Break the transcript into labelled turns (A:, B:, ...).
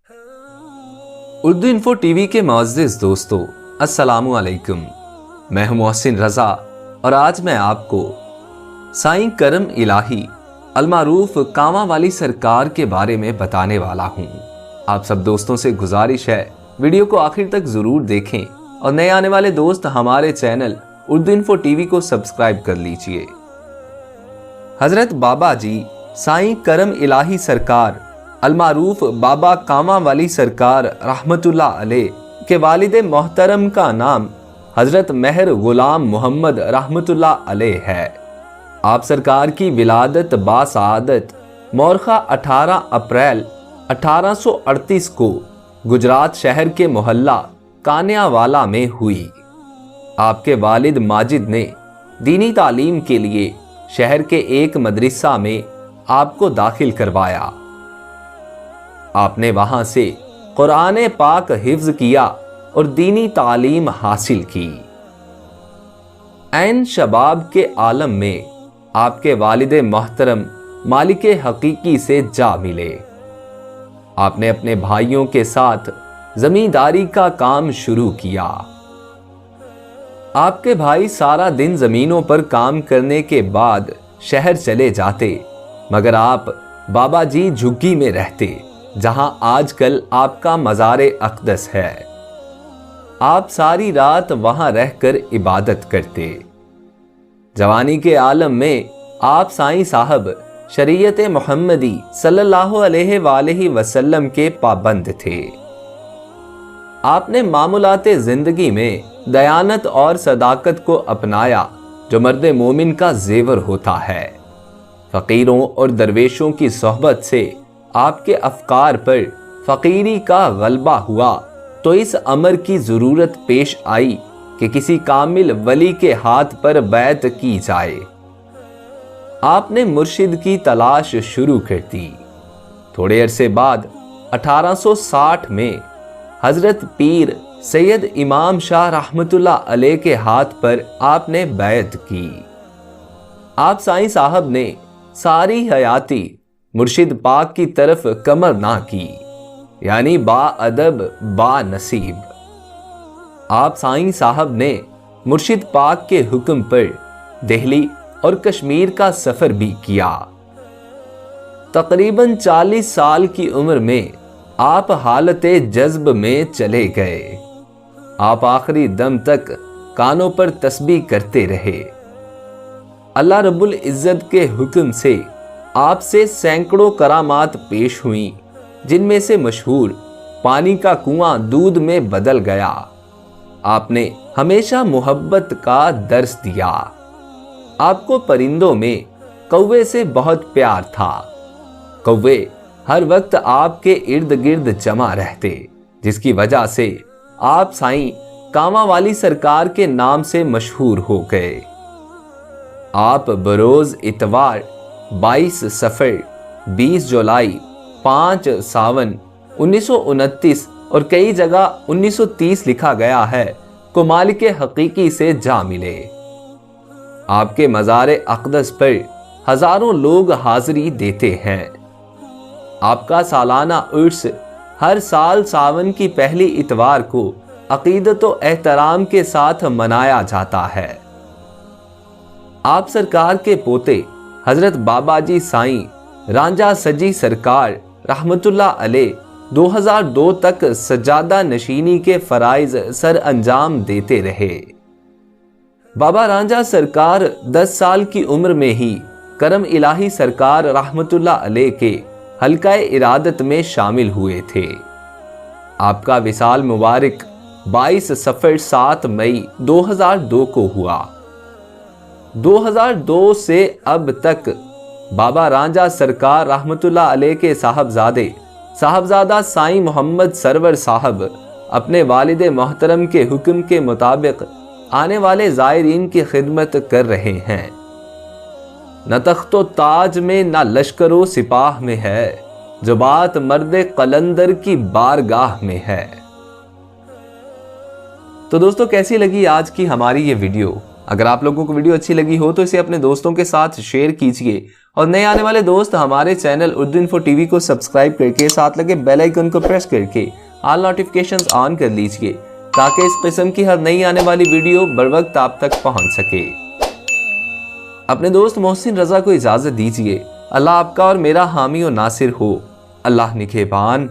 A: Urdu info TV के मुअज़्ज़िज़ दोस्तों, अस्सलामु अलैकुम। मैं हूं मोहसिन रज़ा और आज मैं आपको साईं करम इलाही अलमारूफ कामा वाली सरकार के बारे में बताने वाला हूं। आप सब दोस्तों से गुजारिश है वीडियो को आखिर तक ज़रूर देखें और नए आने वाले दोस्त हमारे चैनल उर्दू इन्फो टीवी को सब्सक्राइब कर लीजिए। हज़रत बाबा जी साईं करम इलाही सरकार अलमारूफ बाबा कामा वाली सरकार रहमतुल्लाह अलैह के वालिद मोहतरम का नाम हज़रत मेहर गुलाम मोहम्मद रहमतुल्लाह अलैह है। आप सरकार की विलादत बासआदत मौरखा 18 अप्रैल 1838 को गुजरात शहर के मोहल्ला कान्यावाला में हुई। आपके वालिद माजिद ने दीनी तालीम के लिए शहर के एक मदरसा में आपको दाखिल करवाया। आपने वहां से कुरान पाक हिफ्ज किया और दीनी तालीम हासिल की। ऐन शबाब के आलम में आपके वालिद मोहतरम मालिक हकीकी से जा मिले। आपने अपने भाइयों के साथ जमींदारी का काम शुरू किया। आपके भाई सारा दिन जमीनों पर काम करने के बाद शहर चले जाते, मगर आप बाबा जी झुग्गी में रहते, जहां आजकल आपका मज़ारे अक़दस है। आप सारी रात वहां रहकर इबादत करते। जवानी के आलम में आप साईं साहब शरीयत मुहम्मदी सल्लल्लाहु अलैहि वसल्लम के पाबंद थे। आपने मामूलाते जिंदगी में दयानत और सदाकत को अपनाया, जो मर्द मोमिन का जेवर होता है। फ़कीरों और दरवेशों की सोहबत से आपके अफकार पर फ़कीरी का गलबा हुआ तो इस अमर की ज़रूरत पेश आई कि किसी कामिल वली के हाथ पर बैत की जाए। आपने मुर्शिद की तलाश शुरू कर दी। थोड़े अरसे बाद 1860 में हज़रत पीर सैयद इमाम शाह रहमतुल्लाह अलैह के हाथ पर आपने बैत की। आप साईं साहब ने सारी हयाती मुर्शिद पाक की तरफ कमर ना की, यानी बाअदब बानसीब। आप साईं साहब ने मुर्शिद पाक के हुक्म पर दिल्ली और कश्मीर का सफर भी किया। तकरीबन 40 साल की उम्र में आप हालते जज्ब में चले गए। आप आखिरी दम तक कानों पर तस्बीह करते रहे। अल्लाह रब्बुल इज्जत के हुक्म से आपसे सैकड़ों करामात पेश हुई, जिनमें से मशहूर पानी का कुआं दूध में बदल गया। आपने हमेशा मोहब्बत का दर्स दिया। आपको परिंदों में कौवे से बहुत प्यार था। कौवे हर वक्त आपके इर्द गिर्द जमा रहते, जिसकी वजह से आप साईं कामा वाली सरकार के नाम से मशहूर हो गए। आप बरोज इतवार 22 सफ़र, 20 जुलाई, 5 सावन 1929 और कई जगह 1930 लिखा गया है को मालिक हकीकी से जा मिले। आपके मज़ारे अक़दस पर हज़ारों लोग हाज़री देते हैं। आपका सालाना उर्स हर साल सावन की पहली इतवार को अक़ीदत व एहतराम के साथ मनाया जाता है। आप सरकार के पोते हज़रत बाबा जी साईं रांझा सजी सरकार रहमतुल्लाह अलैह 2002 तक सजादा नशीनी के फ़राइज़ सर अंजाम देते रहे। बाबा रांझा सरकार 10 साल की उम्र में ही करम इलाही सरकार रहमतुल्लाह अलैह के हल्काए इरादत में शामिल हुए थे। आपका विसाल मुबारक 22 सफ़र 7 मई 2002 को हुआ। 2002 से अब तक बाबा रांझा सरकार रहमतुल्लाह अलैह के साहबजादा साईं मोहम्मद सरवर साहब अपने वालिद मोहतरम के हुक्म के मुताबिक आने वाले ज़ायरीन की खिदमत कर रहे हैं। न तख्तो ताज में न लश्करो सिपाह में है, जो बात मर्द कलंदर की बारगाह में है। तो दोस्तों, कैसी लगी आज की हमारी ये वीडियो? अगर आप लोगों को वीडियो अच्छी लगी हो तो इसे अपने दोस्तों के साथ शेयर कीजिए اور نئے آنے والے دوست ہمارے channel Urdu info T V کو سبسکرائب کر کے ساتھ لگے بیل آئیکن کو پریس کر کے آل نوٹیفیکیشنز آن کر لیجئے تاکہ اس قسم کی ہر نئی آنے والی ویڈیو بروقت آپ تک پہنچ سکے۔ اپنے دوست محسن رضا کو اجازت دیجئے۔ اللہ آپ کا اور میرا حامی و ناصر ہو۔ اللہ نگہبان۔